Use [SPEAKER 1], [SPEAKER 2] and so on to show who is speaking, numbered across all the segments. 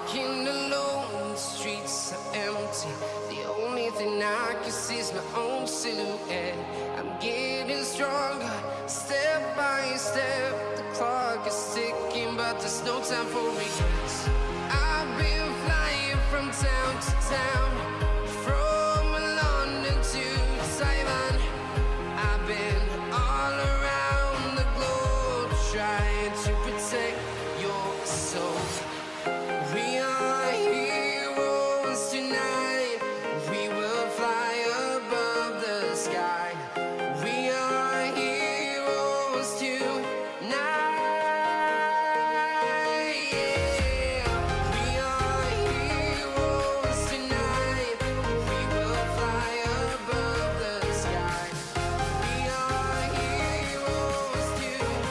[SPEAKER 1] walking alone, the streets are empty. The only thing I can see is my own silhouette. I'm getting stronger, step by step. The clock is ticking, but there's no time for regrets. I've been flying from town to town, from London to Taiwan. I've been all around the globe, trying to protect your soul. We are heroes tonight. We will fly above the sky. We are heroes tonight. Yeah. We are heroes tonight. We will fly above the sky. We are heroes tonight.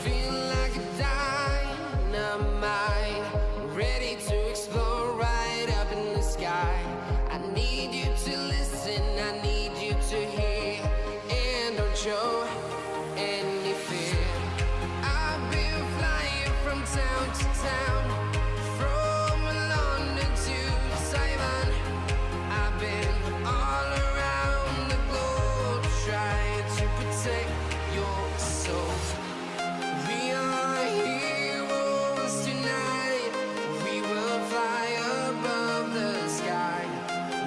[SPEAKER 1] Feel like a dynamite, ready to explode right up in the sky. I need you to listen, I need you to hear, and don't show any fear. I've been flying from town to town, from London to Taiwan. I've been all around the globe, trying to protect your soul. We are heroes tonight. We will fly above the sky.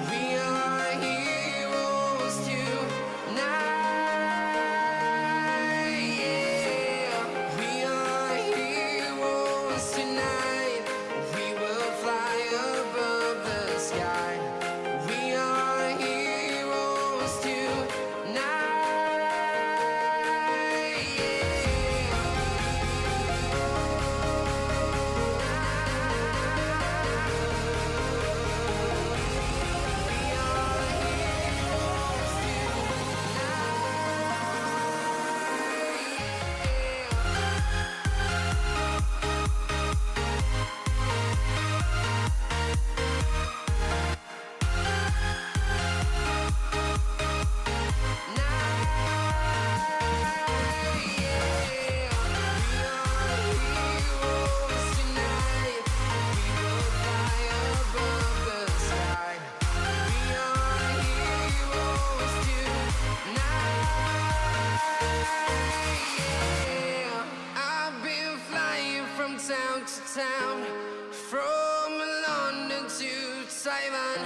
[SPEAKER 1] We are heroes tonight. Yeah. We are heroes tonight. We will fly above the sky. We are heroes tonight. Town to town, from London to Taiwan.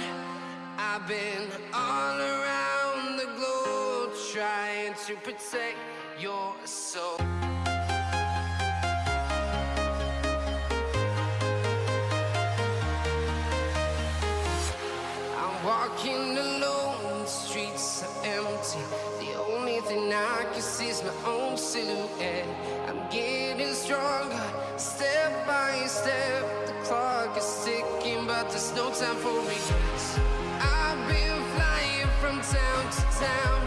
[SPEAKER 1] I've been all around the globe, trying to protect your soul. I'm walking alone, the streets are empty. The only thing I can see is my own silhouette. I'm getting stronger, step by step. The clock is ticking, but there's no time for regrets. I've been flying from town to town,